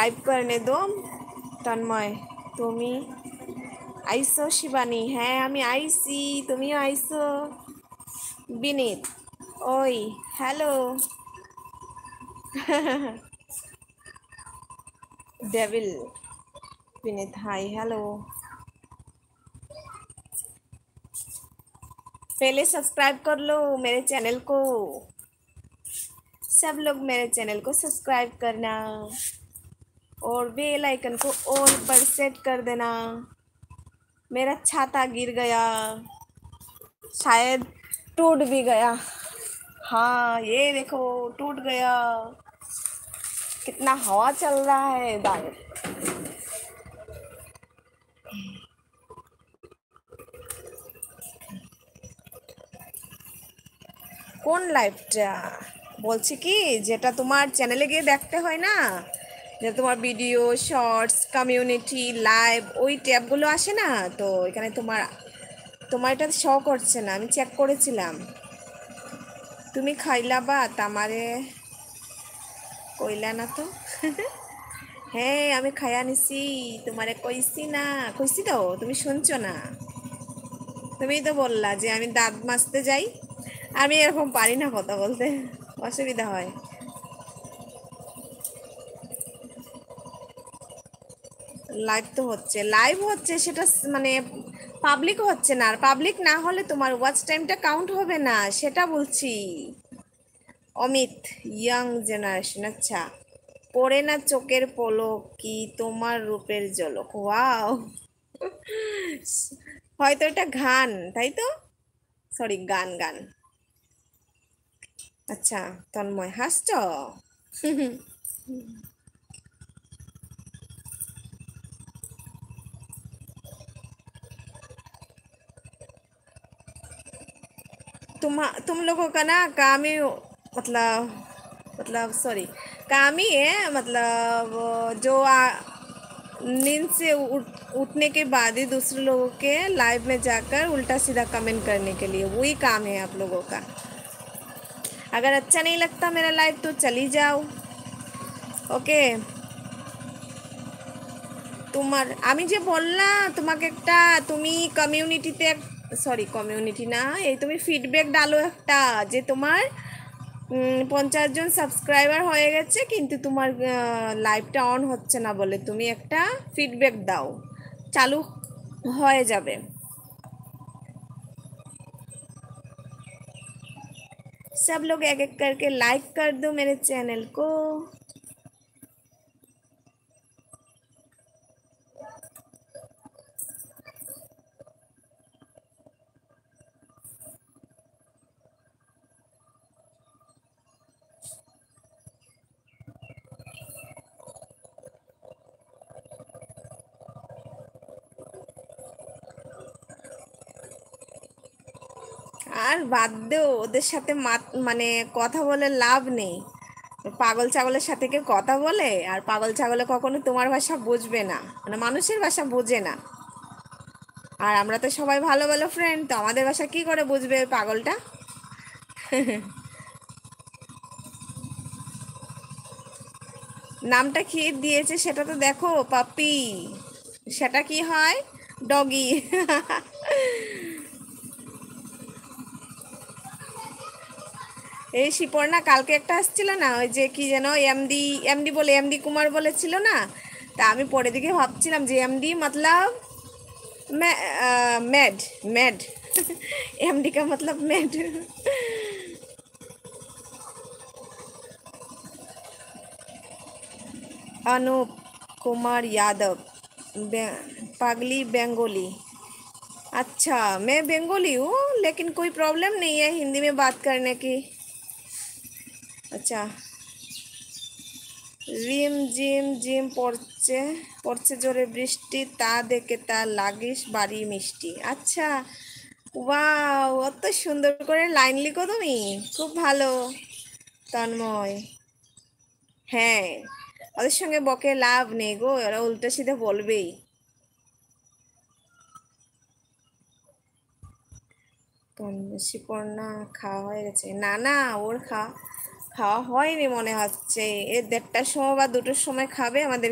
Subscribe करने दो। তন্ময় তুমি আইসো, শিবানী হ্যাঁ আমি আইসি, তুমিও আইসো। বিনীত ওই hello. Devil Vineet hi hello. पहले सब्सक्राइब कर लो मेरे चैनल को, सब लोग मेरे चैनल को सब्सक्राइब करना और बेल आइकन को ऑल पर सेट कर देना। मेरा छाता गिर गया, शायद टूट भी गया। हाँ ये देखो टूट गया, कितना हवा चल रहा है इधर। কোন লাইভটা বলছি কি, যেটা তোমার চ্যানেলে গিয়ে দেখতে হয় না, যে তোমার ভিডিও শর্টস কমিউনিটি লাইভ ওই ট্যাবগুলো আসে না, তো এখানে তোমার তোমার এটা শো করছে না, আমি চেক করেছিলাম। তুমি খাইলা বা তামারে কইলা না তো। হ্যাঁ আমি খাইয়া নিছি, তোমারে কইছি না, কইছি তো তুমি শুনছো না। তুমিই তো বললা যে আমি দাঁত মাজতে যাই, আমি এরকম পারি না কথা বলতে, অসুবিধা হয়। লাইভ তো হচ্ছে, লাইভ হচ্ছে সেটা মানে পাবলিক হচ্ছে না, আর পাবলিক না হলে তোমার ওয়াচ টাইমটা কাউন্ট হবে না, সেটা বলছি। অমিত ইয়াং জেনারেশন, আচ্ছা। পড়ে না চোখের পলক কি তোমার রূপের ঝলক, ওয়াও। হয়তো এটা গান, তাই তো, সরি গান গান। আচ্ছা তন্ময় হাসছ। तुम लोगों का ना काम ही मतलब सॉरी, काम ही है मतलब जो नींद से उठने के बाद ही दूसरे लोगों के लाइव में जाकर उल्टा सीधा कमेंट करने के लिए, वही काम है आप लोगों का। अगर अच्छा नहीं लगता मेरा लाइव तो चली जाओ, ओके। তোমার আমি যে বললাম তোমাকে একটা, তুমি কমিউনিটিতে, সরি কমিউনিটি না, এই তুমি ফিডব্যাক ডালো একটা, যে তোমার 50 জন সাবস্ক্রাইবার হয়ে গেছে কিন্তু তোমার লাইভটা অন হচ্ছে না বলে, তুমি একটা ফিডব্যাক দাও, চালু হয়ে যাবে। सब लोग एक एक करके लाइक कर दो मेरे चैनल को। আর বাদ দেও ওদের সাথে মানে কথা বলে লাভ নেই। পাগল ছাগলের সাথে কেউ কথা বলে, আর পাগল ছাগলে কখনো তোমার ভাষা বুঝবে না, মানে মানুষের ভাষা বোঝে না। আর আমরা তো সবাই ভালো ভালো ফ্রেন্ড, তো আমাদের ভাষা কি করে বুঝবে ওই পাগলটা। নামটা কি দিয়েছে সেটা তো দেখো, পাপি, সেটা কি হয়, ডগি। এই শিপর্ণা কালকে একটা আসছিল না, ওই যে কি যেন এমডি, এমডি বলে এমডি কুমার বলেছিল না, তা আমি পরে দিকে ভাবছিলাম যে এমডি मतलब मैड मैड। एमडी का मतलब मैड। अनूप कुमार यादव, पागली बंगाली। अच्छा मैं बंगाली हूँ, लेकिन कोई प्रॉब्लम नहीं है हिंदी में बात करने की। अच्छा রিম জিম জিম পড়ছে, পড়ছে জোরে বৃষ্টি, তা দেখে তা লাগিস বাড়ি মিষ্টি। আচ্ছা ওয়াও, অত সুন্দর করে লাইন লিখো তুমি, খুব ভালো তন্ময়। হ্যাঁ ওদের সঙ্গে বকে লাভ নেই গো, ওরা উল্টো সিধে বলবেই। শিপর্ণা খাওয়া হয়ে গেছে, না না ওর খাওয়া খাওয়া হয়নি মনে হচ্ছে, এ 1:30টার সময় বা 2টোর সময় খাবে, আমাদের